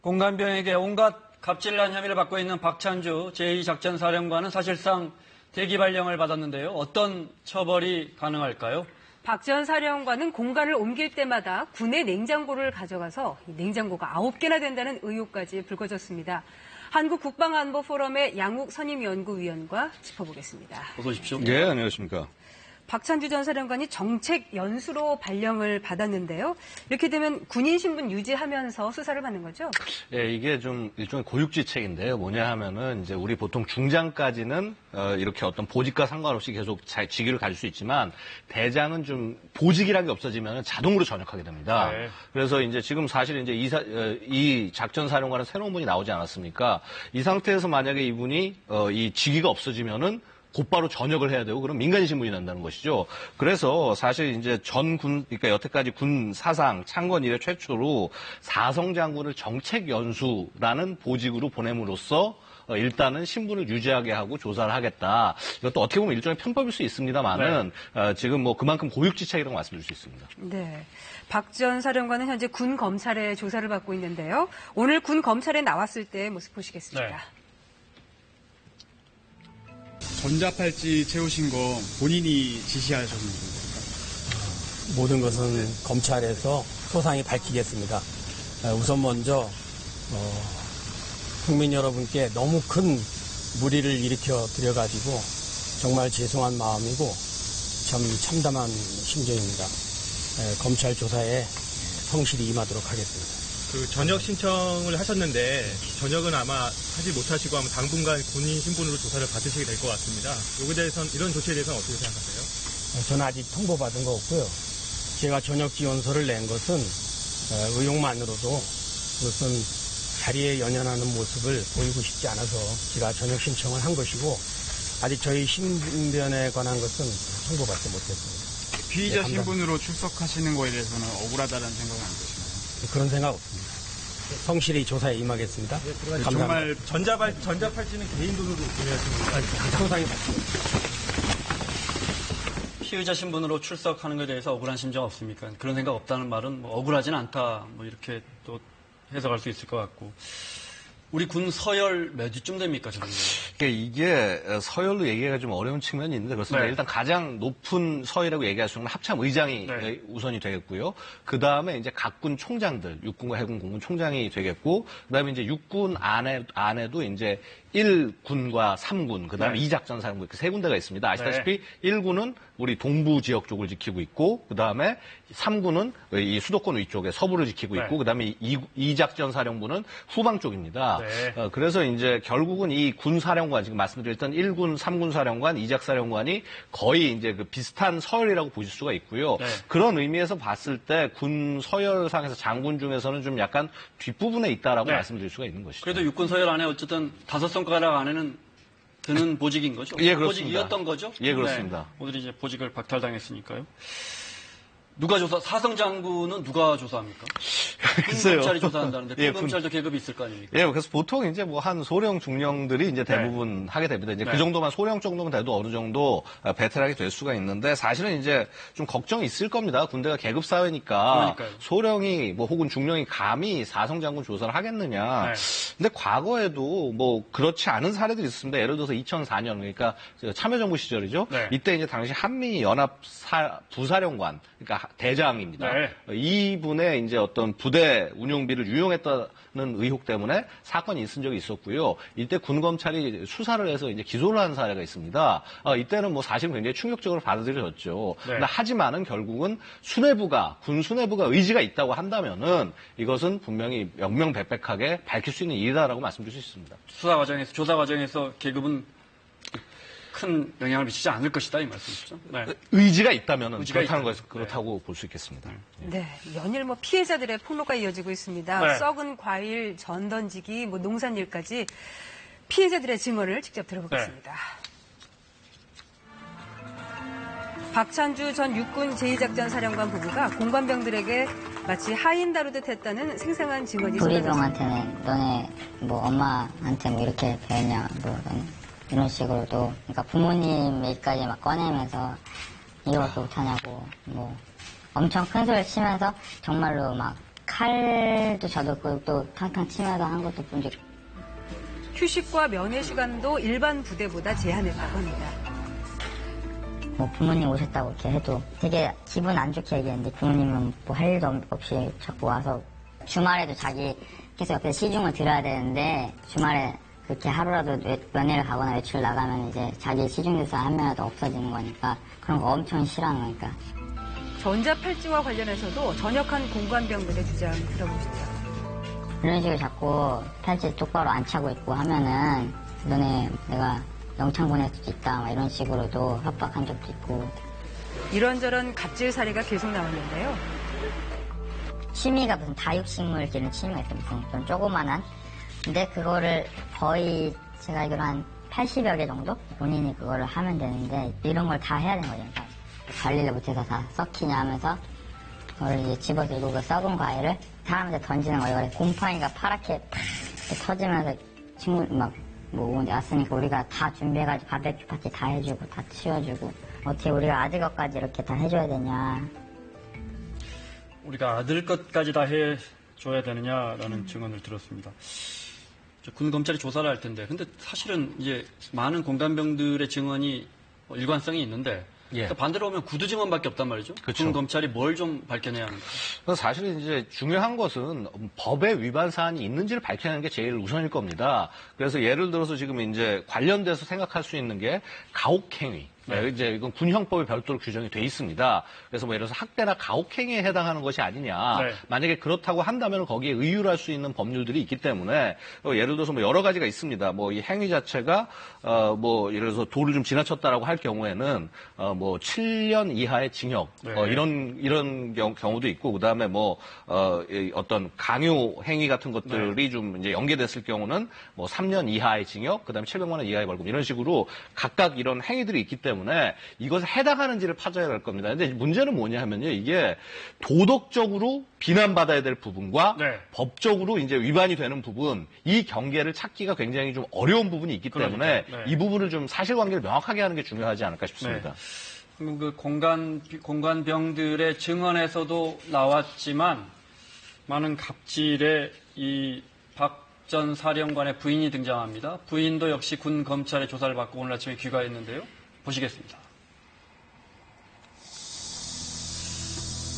공관병에게 온갖 갑질난 혐의를 받고 있는 박찬주 제2작전사령관은 사실상 대기 발령을 받았는데요. 어떤 처벌이 가능할까요? 박 전 사령관은 공간을 옮길 때마다 군의 냉장고를 가져가서 냉장고가 9개나 된다는 의혹까지 불거졌습니다. 한국국방안보포럼의 양욱 선임연구위원과 짚어보겠습니다. 어서 오십시오. 네, 안녕하십니까. 박찬주 전 사령관이 정책 연수로 발령을 받았는데요. 이렇게 되면 군인 신분 유지하면서 수사를 받는 거죠? 예, 이게 좀 일종의 고육지책인데요. 뭐냐 하면은 이제 우리 보통 중장까지는 이렇게 어떤 보직과 상관없이 계속 직위를 가질 수 있지만 대장은 좀 보직이라는 게 없어지면 자동으로 전역하게 됩니다. 네. 그래서 이제 지금 사실 이제 이 작전 사령관은 새로운 분이 나오지 않았습니까? 이 상태에서 만약에 이분이 이 직위가 없어지면은 곧바로 전역을 해야 되고 그럼 민간인 신분이 난다는 것이죠. 그래서 사실 이제 그러니까 여태까지 군 사상 창건 이래 최초로 사성 장군을 정책 연수라는 보직으로 보냄으로써 일단은 신분을 유지하게 하고 조사를 하겠다. 이것도 어떻게 보면 일종의 편법일 수 있습니다만은 지금 뭐 그만큼 고육지책이라고 말씀드릴 수 있습니다. 네. 박 전 사령관은 현재 군 검찰의 조사를 받고 있는데요. 오늘 군 검찰에 나왔을 때 모습 보시겠습니다. 네. 전자팔찌 채우신 거 본인이 지시하셨는 겁니까? 모든 것은 검찰에서 소상히 밝히겠습니다. 우선 먼저 국민 여러분께 너무 큰 무리를 일으켜 드려가지고 정말 죄송한 마음이고 참 참담한 심정입니다. 검찰 조사에 성실히 임하도록 하겠습니다. 그 전역 신청을 하셨는데 전역은 아마 하지 못하시고 아마 당분간 군인 신분으로 조사를 받으시게 될 것 같습니다. 여기에 대해서는 이런 조치에 대해서는 어떻게 생각하세요? 저는 아직 통보받은 거 없고요. 제가 전역 지원서를 낸 것은 의혹만으로도 그것은 자리에 연연하는 모습을 보이고 싶지 않아서 제가 전역 신청을 한 것이고 아직 저희 신변에 관한 것은 통보받지 못했습니다. 피의자 신분으로 출석하시는 거에 대해서는 억울하다는 생각은 안 드시나요? 그런 생각 없습니다. 성실히 조사에 임하겠습니다. 정말 전자팔찌는 개인 돈으로 구매하시는 소상히 밝힙니다. 피의자 신분으로 출석하는 것에 대해서 억울한 심정 없습니까? 그런 생각 없다는 말은 뭐 억울하진 않다. 뭐 이렇게 또 해석할 수 있을 것 같고. 우리 군 서열 몇 위쯤 됩니까, 저는? 그러니까 이게 서열로 얘기가 좀 어려운 측면이 있는데 그렇습니다. 네. 일단 가장 높은 서열이라고 얘기할 수 있는 합참 의장이 네. 우선이 되겠고요. 그 다음에 이제 각군 총장들, 육군과 해군 공군 총장이 되겠고, 그 다음에 이제 육군 안에도 이제 1군과 3군, 그 다음에 네. 2작전사령부 이렇게 세 군데가 있습니다. 아시다시피 1군은 우리 동부 지역 쪽을 지키고 있고, 그 다음에 3군은 이 수도권 위쪽에 서부를 지키고 있고, 네. 그 다음에 2작전사령부는 후방 쪽입니다. 네. 그래서 이제 결국은 이 군 사령관, 지금 말씀드렸던 1군, 3군 사령관, 2작 사령관이 거의 이제 그 비슷한 서열이라고 보실 수가 있고요. 네. 그런 의미에서 봤을 때 군 서열상에서 장군 중에서는 좀 약간 뒷부분에 있다라고 네. 말씀드릴 수가 있는 것이죠. 그래도 육군 서열 안에 어쨌든 5손가락 안에는 드는 보직인 거죠? 예, 그렇습니다. 보직이었던 거죠? 예, 그렇습니다. 네. 오늘 이제 보직을 박탈당했으니까요. 누가 조사, 사성 장군은 누가 조사합니까? 글쎄요. 군검찰이 조사한다는데 예, 군검찰도 계급이 있을 거 아닙니까? 예, 그래서 보통 이제 뭐 한 소령 중령들이 이제 대부분 하게 됩니다. 이제 네. 그 정도만 소령 정도면 돼도 어느 정도 베테랑이 될 수가 있는데 사실은 이제 좀 걱정이 있을 겁니다. 군대가 계급 사회니까 그러니까요. 소령이 뭐 혹은 중령이 감히 사성 장군 조사를 하겠느냐. 네. 근데 과거에도 뭐 그렇지 않은 사례들이 있습니다. 예를 들어서 2004년 그러니까 참여정부 시절이죠. 네. 이때 이제 당시 한미 연합 부사령관 그러니까 대장입니다. 네. 이분의 이제 어떤 부대 운용비를 유용했다는 의혹 때문에 사건이 있은 적이 있었고요. 이때 군 검찰이 수사를 해서 이제 기소를 한 사례가 있습니다. 이때는 뭐 사실 굉장히 충격적으로 받아들여졌죠. 네. 근데 하지만은 결국은 군 수뇌부가 의지가 있다고 한다면은 이것은 분명히 명명백백하게 밝힐 수 있는 일이다라고 말씀드릴 수 있습니다. 조사 과정에서 계급은 큰 영향을 미치지 않을 것이다 이 말씀이시죠? 네. 의지가 있다면은 의지가 그렇다는 있다면. 것은 그렇다고 볼 수 있겠습니다. 네, 연일 피해자들의 폭로가 이어지고 있습니다. 네. 썩은 과일, 전 던지기, 농산일까지 피해자들의 증언을 직접 들어보겠습니다. 박찬주 전 육군 제2작전사령관 부부가 공관병들에게 마치 하인 다루듯 했다는 생생한 증언이 우리 쏟아졌습니다. 형한테는 너네 뭐 엄마한테 뭐 이렇게 배웠냐 뭐 이런 식으로도 그러니까 부모님 얘기까지 막 꺼내면서 이거밖에 못하냐고 뭐 엄청 큰 소리를 치면서 정말로 막 칼도 져뒀고 또 탕탕 치면서 한 것도 본 적. 휴식과 면회 시간도 일반 부대보다 제한했다고 합니다. 뭐 부모님 오셨다고 이렇게 해도 되게 기분 안 좋게 얘기했는데 부모님은 뭐 할 일도 없이 자꾸 와서 주말에도 자기 계속 옆에 시중을 들어야 되는데 주말에 그렇게 하루라도 면회를 가거나 외출 나가면 이제 자기 시중에서 한 명이라도 없어지는 거니까 그런 거 엄청 싫어하는 거니까. 전자팔찌와 관련해서도 전역한 공관병들의 주장 들어보시죠. 이런 식으로 자꾸 팔찌 똑바로 안 차고 있고 하면은 너네 내가 영창 보낼 수도 있다 막 이런 식으로도 협박한 적도 있고. 이런저런 갑질 사례가 계속 나왔는데요. 취미가 무슨 다육식물 기르는 취미가 있어요. 무슨 좀 조그만한. 근데 그거를 거의 제가 알기로 한 80여 개 정도? 본인이 그거를 하면 되는데 이런 걸 다 해야 되는 거죠. 그러니까 관리를 못해서 다 썩히냐 하면서 그걸 이제 집어들고 그 썩은 과일을 사람한테 던지는 거예요. 곰팡이가 파랗게 팍 터지면서 친구 뭐 왔으니까 우리가 다 준비해가지고 바베큐 파티 다 해주고 다 치워주고 어떻게 우리가 아들 것까지 이렇게 다 해줘야 되냐. 우리가 아들 것까지 다 해줘야 되느냐라는 증언을 들었습니다. 군 검찰이 조사를 할 텐데, 근데 사실은 이제 많은 공감병들의 증언이 일관성이 있는데, 예. 그러니까 반대로 보면 구두 증언밖에 없단 말이죠. 그쵸. 군 검찰이 뭘 좀 밝혀내야 합니까? 그래서 사실은 이제 중요한 것은 법에 위반 사안이 있는지를 밝혀내는 게 제일 우선일 겁니다. 그래서 예를 들어서 지금 이제 관련돼서 생각할 수 있는 게 가혹행위. 네, 이제 이건 군형법에 별도로 규정이 돼 있습니다. 그래서 뭐 예를 들어서 학대나 가혹행위에 해당하는 것이 아니냐. 네. 만약에 그렇다고 한다면 거기에 의율할 수 있는 법률들이 있기 때문에 예를 들어서 뭐 여러 가지가 있습니다. 뭐 이 행위 자체가 뭐 예를 들어서 도를 좀 지나쳤다라고 할 경우에는 뭐 7년 이하의 징역 네. 이런 경우도 있고 그다음에 뭐 어떤 강요 행위 같은 것들이 좀 이제 연계됐을 경우는 뭐 3년 이하의 징역, 그다음에 700만 원 이하의 벌금 이런 식으로 각각 이런 행위들이 있기 때문에 이것에 해당하는지를 찾아야 할 겁니다. 근데 문제는 뭐냐 하면요. 이게 도덕적으로 비난받아야 될 부분과 네. 법적으로 이제 위반이 되는 부분, 이 경계를 찾기가 굉장히 좀 어려운 부분이 있기 때문에 네. 이 부분을 좀 사실관계를 명확하게 하는 게 중요하지 않을까 싶습니다. 그 공관병들의 증언에서도 나왔지만 많은 갑질에 이 박 전 사령관의 부인이 등장합니다. 부인도 역시 군 검찰의 조사를 받고 오늘 아침에 귀가했는데요. 보시겠습니다.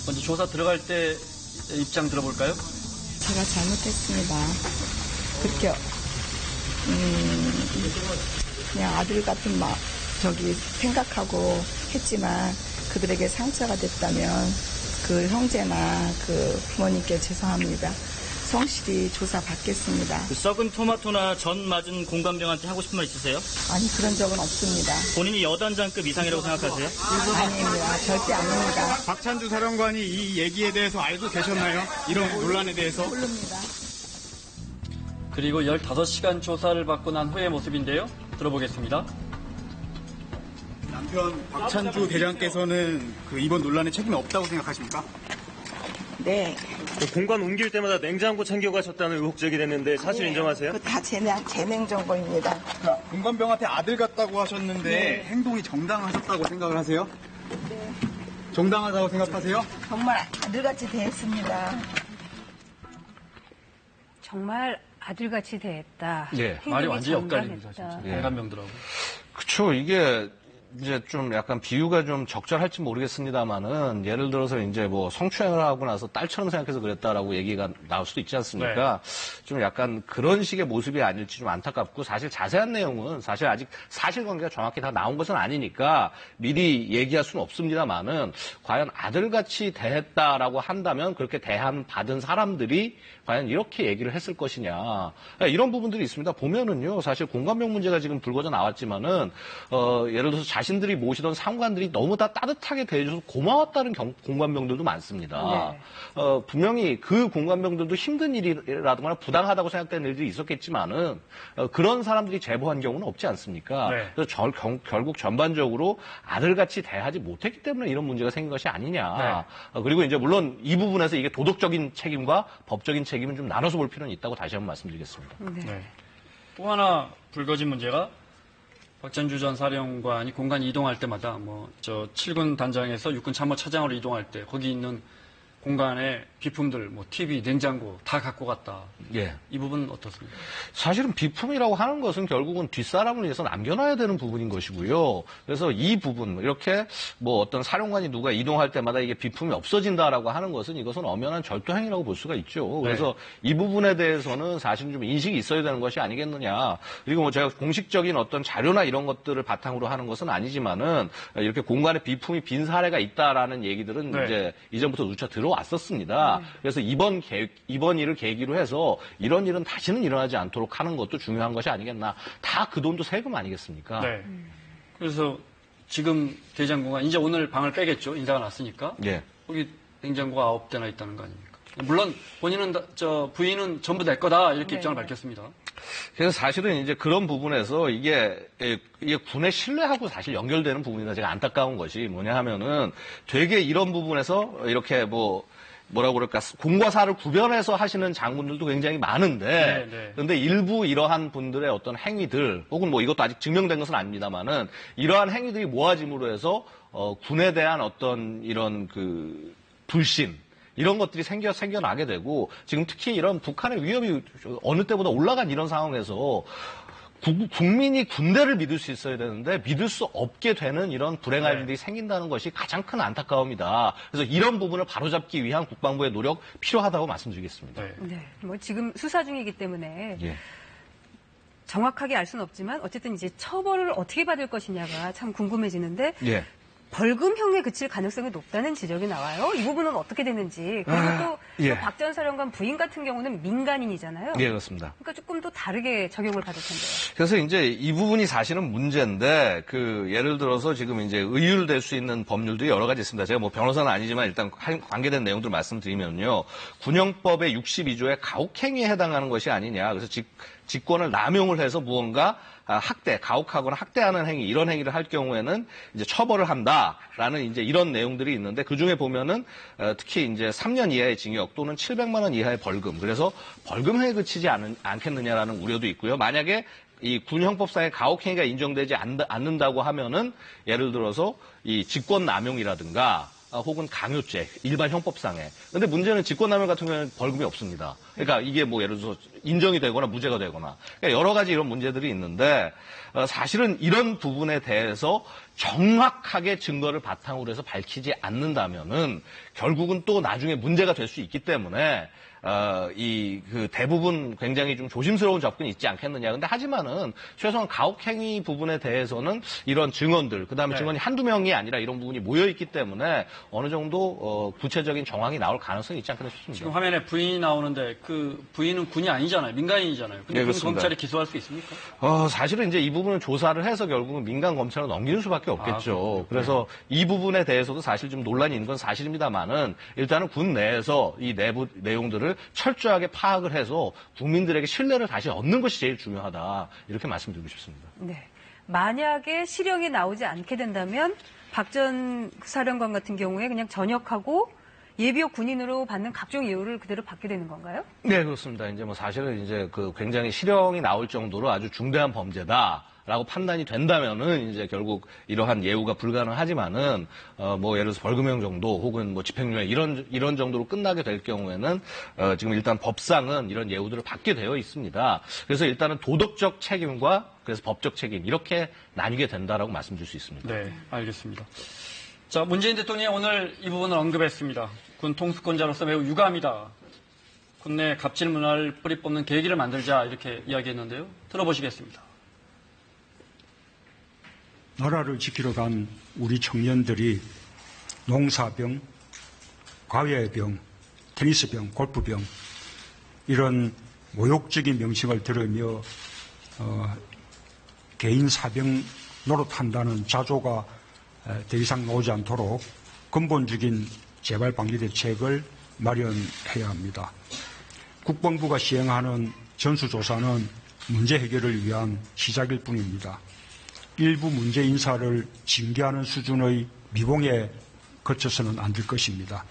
먼저 조사 들어갈 때 입장 들어볼까요? 제가 잘못했습니다. 그렇게 그냥 아들 같은 생각하고 했지만 그들에게 상처가 됐다면 그 형제나 그 부모님께 죄송합니다. 성실히 조사받겠습니다. 그 썩은 토마토나 전 맞은 공감병한테 하고 싶은 말 있으세요? 아니 그런 적은 없습니다. 본인이 여단장급 이상이라고 생각하세요? 아닙니다. 절대 아닙니다. 박찬주 사령관이 이 얘기에 대해서 알고 계셨나요? 이런 논란에 대해서? 모릅니다. 그리고 15시간 조사를 받고 난 후의 모습인데요. 들어보겠습니다. 남편 박찬주 대장께서는 그 이번 논란에 책임이 없다고 생각하십니까? 네. 공관 옮길 때마다 냉장고 챙겨가셨다는 의혹 제기됐는데 사실 인정하세요? 그다 재냉정보입니다. 그러니까 공관병한테 아들 같다고 하셨는데 행동이 정당하셨다고 생각을 하세요? 네. 정당하다고 생각하세요? 정말 아들같이 대했습니다. 정말 아들같이 대했다. 예, 행동이 말이 완전히 엇갈립니다. 정당했다. 진짜. 예. 공관병들하고. 그쵸. 이게 이제 좀 약간 비유가 좀 적절할지 모르겠습니다만은 예를 들어서 이제 뭐 성추행을 하고 나서 딸처럼 생각해서 그랬다라고 얘기가 나올 수도 있지 않습니까? 좀 약간 그런 식의 모습이 아닐지 좀 안타깝고 사실 자세한 내용은 사실 아직 사실관계가 정확히 다 나온 것은 아니니까 미리 얘기할 수는 없습니다만은 과연 아들같이 대했다라고 한다면 그렇게 대한 받은 사람들이 과연 이렇게 얘기를 했을 것이냐 이런 부분들이 있습니다. 보면은요 사실 공감병 문제가 지금 불거져 나왔지만은 예를 들어서 자신들이 모시던 상관들이 너무 다 따뜻하게 대해줘서 고마웠다는 공관병들도 많습니다. 네. 분명히 그 공관병들도 힘든 일이라든가 부당하다고 생각되는 일들이 있었겠지만은 그런 사람들이 제보한 경우는 없지 않습니까? 네. 그래서 결국 전반적으로 아들같이 대하지 못했기 때문에 이런 문제가 생긴 것이 아니냐. 그리고 이제 물론 이 부분에서 이게 도덕적인 책임과 법적인 책임은 좀 나눠서 볼 필요는 있다고 다시 한번 말씀드리겠습니다. 네. 또 하나 불거진 문제가 박찬주 전 사령관이 공간 이동할 때마다 저 7군 단장에서 6군 참모 차장으로 이동할 때 거기 있는 공간에 비품들, 뭐 TV, 냉장고 다 갖고 갔다. 예. 이 부분은 어떻습니까? 사실은 비품이라고 하는 것은 결국은 뒷사람을 위해서 남겨놔야 되는 부분인 것이고요. 그래서 이 부분, 이렇게 뭐 어떤 사령관이 누가 이동할 때마다 이게 비품이 없어진다라고 하는 것은 이것은 엄연한 절도행위라고 볼 수가 있죠. 그래서 이 부분에 대해서는 사실은 좀 인식이 있어야 되는 것이 아니겠느냐. 그리고 뭐 제가 공식적인 어떤 자료나 이런 것들을 바탕으로 하는 것은 아니지만은 이렇게 공간에 비품이 빈 사례가 있다라는 얘기들은 네. 이제 이전부터 누차 들어왔었습니다. 그래서 이번 일을 계기로 해서 이런 일은 다시는 일어나지 않도록 하는 것도 중요한 것이 아니겠나. 다 그 돈도 세금 아니겠습니까? 네. 그래서 지금 대장고가 이제 오늘 방을 빼겠죠. 인사가 났으니까. 예. 거기 냉장고가 9대나 있다는 거 아닙니까? 물론 본인은 부인은 전부 내 거다 이렇게 입장을 밝혔습니다. 그래서 사실은 이제 그런 부분에서 이게 군의 신뢰하고 사실 연결되는 부분이라 제가 안타까운 것이 뭐냐 하면은 되게 이런 부분에서 이렇게 뭐라고 그럴까, 공과 사를 구별해서 하시는 장군들도 굉장히 많은데, 네. 그런데 일부 이러한 분들의 어떤 행위들, 혹은 뭐 이것도 아직 증명된 것은 아닙니다만은, 이러한 행위들이 모아짐으로 해서, 군에 대한 어떤 이런 불신, 이런 것들이 생겨나게 되고, 지금 특히 이런 북한의 위협이 어느 때보다 올라간 이런 상황에서, 국민이 군대를 믿을 수 있어야 되는데 믿을 수 없게 되는 이런 불행한 일들이 생긴다는 것이 가장 큰 안타까움이다. 그래서 이런 부분을 바로잡기 위한 국방부의 노력 필요하다고 말씀드리겠습니다. 네. 뭐 지금 수사 중이기 때문에 예. 정확하게 알 수는 없지만 어쨌든 이제 처벌을 어떻게 받을 것이냐가 참 궁금해지는데 예. 벌금형에 그칠 가능성이 높다는 지적이 나와요. 이 부분은 어떻게 되는지. 그리고 또 예. 박 전 사령관 부인 같은 경우는 민간인이잖아요. 예, 그렇습니다. 그러니까 조금 더 다르게 적용을 받을 텐데요. 그래서 이제 이 부분이 사실은 문제인데, 예를 들어서 지금 이제 의율될 수 있는 법률들이 여러 가지 있습니다. 제가 뭐 변호사는 아니지만 일단 관계된 내용들 말씀드리면요. 군형법의 62조의 가혹행위에 해당하는 것이 아니냐. 그래서 직권을 남용을 해서 무언가 학대, 가혹하거나 학대하는 행위, 이런 행위를 할 경우에는 이제 처벌을 한다라는 이제 이런 내용들이 있는데 그 중에 보면은 특히 이제 3년 이하의 징역 또는 700만 원 이하의 벌금. 그래서 벌금형에 그치지 않겠느냐라는 우려도 있고요. 만약에 이 군형법상의 가혹행위가 인정되지 않는다고 하면은 예를 들어서 이 직권남용이라든가 혹은 강요죄, 일반 형법상에. 근데 문제는 직권남용 같은 경우는 벌금이 없습니다. 그러니까 이게 뭐 예를 들어서 인정이 되거나 무죄가 되거나. 그러니까 여러 가지 이런 문제들이 있는데, 사실은 이런 부분에 대해서 정확하게 증거를 바탕으로 해서 밝히지 않는다면은 결국은 또 나중에 문제가 될 수 있기 때문에 대부분 굉장히 좀 조심스러운 접근이 있지 않겠느냐. 근데 하지만은 최소한 가혹행위 부분에 대해서는 이런 증언들, 그 다음에 증언이 한두 명이 아니라 이런 부분이 모여있기 때문에 어느 정도 구체적인 정황이 나올 가능성이 있지 않겠나 싶습니다. 지금 화면에 부인이 나오는데 그 부인은 군이 아니잖아요. 민간인이잖아요. 근데 네, 검찰이 기소할 수 있습니까? 사실은 이제 이 부분은 조사를 해서 결국은 민간 검찰로 넘기는 수밖에 없겠죠. 그래서 이 부분에 대해서도 사실 좀 논란이 있는 건 사실입니다만은 일단은 군 내에서 이 내부 내용들을 철저하게 파악을 해서 국민들에게 신뢰를 다시 얻는 것이 제일 중요하다. 이렇게 말씀드리고 싶습니다. 네. 만약에 실형이 나오지 않게 된다면 박 전 사령관 같은 경우에 그냥 전역하고 예비역 군인으로 받는 각종 예우를 그대로 받게 되는 건가요? 네, 그렇습니다. 이제 뭐 사실은 이제 굉장히 실형이 나올 정도로 아주 중대한 범죄다라고 판단이 된다면은 이제 결국 이러한 예우가 불가능하지만은 뭐 예를 들어서 벌금형 정도 혹은 뭐 집행유예 이런 정도로 끝나게 될 경우에는 지금 일단 법상은 이런 예우들을 받게 되어 있습니다. 그래서 일단은 도덕적 책임과 그래서 법적 책임 이렇게 나뉘게 된다라고 말씀드릴 수 있습니다. 네, 알겠습니다. 자, 문재인 대통령이 오늘 이 부분을 언급했습니다. 군 통수권자로서 매우 유감이다. 군내 갑질 문화를 뿌리 뽑는 계기를 만들자 이렇게 이야기했는데요. 들어보시겠습니다. 나라를 지키러 간 우리 청년들이 농사병, 과외병, 테니스병, 골프병 이런 모욕적인 명칭을 들으며 개인 사병 노릇한다는 자조가 더 이상 나오지 않도록 근본적인 재발 방지 대책을 마련해야 합니다. 국방부가 시행하는 전수조사는 문제 해결을 위한 시작일 뿐입니다. 일부 문제 인사를 징계하는 수준의 미봉에 거쳐서는 안 될 것입니다.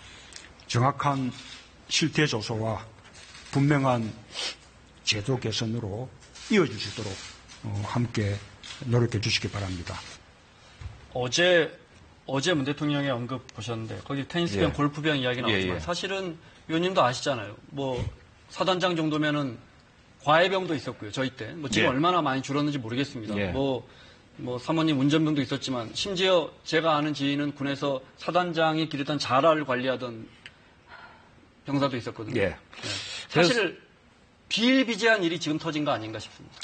정확한 실태 조사와 분명한 제도 개선으로 이어질 수 있도록 함께 노력해 주시기 바랍니다. 어제 어제 문 대통령의 언급 보셨는데 거기 테니스병, 예. 골프병 이야기 나오지만 예. 사실은 의원님도 아시잖아요. 뭐 사단장 정도면은 과외병도 있었고요. 저희 때. 뭐 지금 예. 얼마나 많이 줄었는지 모르겠습니다. 예. 뭐 사모님 운전병도 있었지만 심지어 제가 아는 지인은 군에서 사단장이 기르던 자라를 관리하던 병사도 있었거든요. 예. 사실 비일비재한 일이 지금 터진 거 아닌가 싶습니다.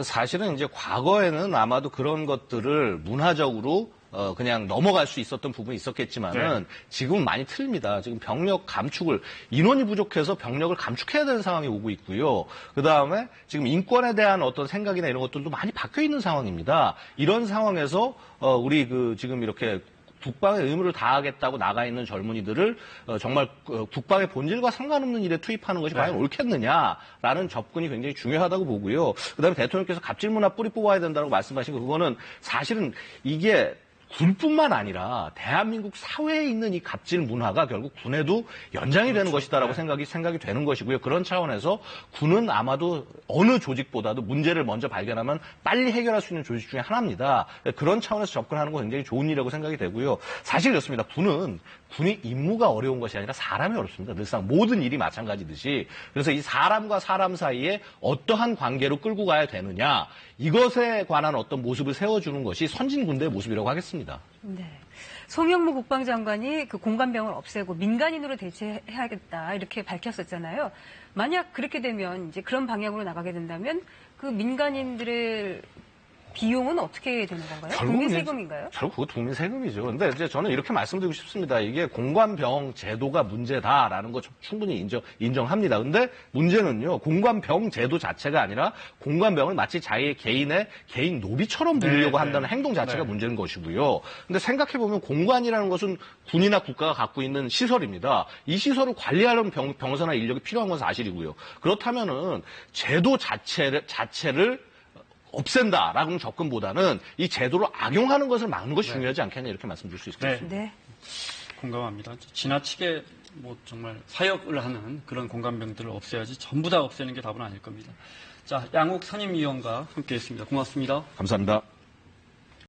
사실은 이제 과거에는 아마도 그런 것들을 문화적으로 그냥 넘어갈 수 있었던 부분이 있었겠지만은 지금은 많이 틀립니다. 지금 병력 감축을 인원이 부족해서 병력을 감축해야 되는 상황이 오고 있고요. 그 다음에 지금 인권에 대한 어떤 생각이나 이런 것들도 많이 바뀌어 있는 상황입니다. 이런 상황에서 우리 지금 이렇게 국방의 의무를 다하겠다고 나가 있는 젊은이들을 정말 국방의 본질과 상관없는 일에 투입하는 것이 과연 옳겠느냐라는 접근이 굉장히 중요하다고 보고요. 그다음에 대통령께서 갑질 문화 뿌리 뽑아야 된다고 말씀하신 거 그거는 사실은 이게 군뿐만 아니라 대한민국 사회에 있는 이 갑질 문화가 결국 군에도 연장이 되는 것이다라고 생각이 되는 것이고요. 그런 차원에서 군은 아마도 어느 조직보다도 문제를 먼저 발견하면 빨리 해결할 수 있는 조직 중에 하나입니다. 그런 차원에서 접근하는 건 굉장히 좋은 일이라고 생각이 되고요. 사실 그렇습니다. 군이 임무가 어려운 것이 아니라 사람이 어렵습니다. 늘상 모든 일이 마찬가지듯이. 그래서 이 사람과 사람 사이에 어떠한 관계로 끌고 가야 되느냐 이것에 관한 어떤 모습을 세워주는 것이 선진군대의 모습이라고 하겠습니다. 네. 송영무 국방장관이 그 공관병을 없애고 민간인으로 대체해야겠다 이렇게 밝혔었잖아요. 만약 그렇게 되면 이제 그런 방향으로 나가게 된다면 그 민간인들의 비용은 어떻게 되는 건가요? 국민 세금인가요? 결국 그것도 국민 세금이죠. 근데 이제 저는 이렇게 말씀드리고 싶습니다. 이게 공관병 제도가 문제다라는 거 충분히 인정합니다. 근데 문제는요, 공관병 제도 자체가 아니라 공관병을 마치 자기의 개인 노비처럼 부리려고 한다는 행동 자체가 문제인 것이고요. 근데 생각해보면 공관이라는 것은 군이나 국가가 갖고 있는 시설입니다. 이 시설을 관리하려면 병사나 인력이 필요한 건 사실이고요. 그렇다면은 제도 자체를 없앤다라는 접근보다는 이 제도를 악용하는 것을 막는 것이 중요하지 않겠냐 이렇게 말씀드릴 수 있겠습니다. 네. 공감합니다. 지나치게 정말 사역을 하는 그런 공관병들을 없애야지 전부 다 없애는 게 답은 아닐 겁니다. 자, 양욱 선임위원과 함께했습니다. 고맙습니다. 감사합니다.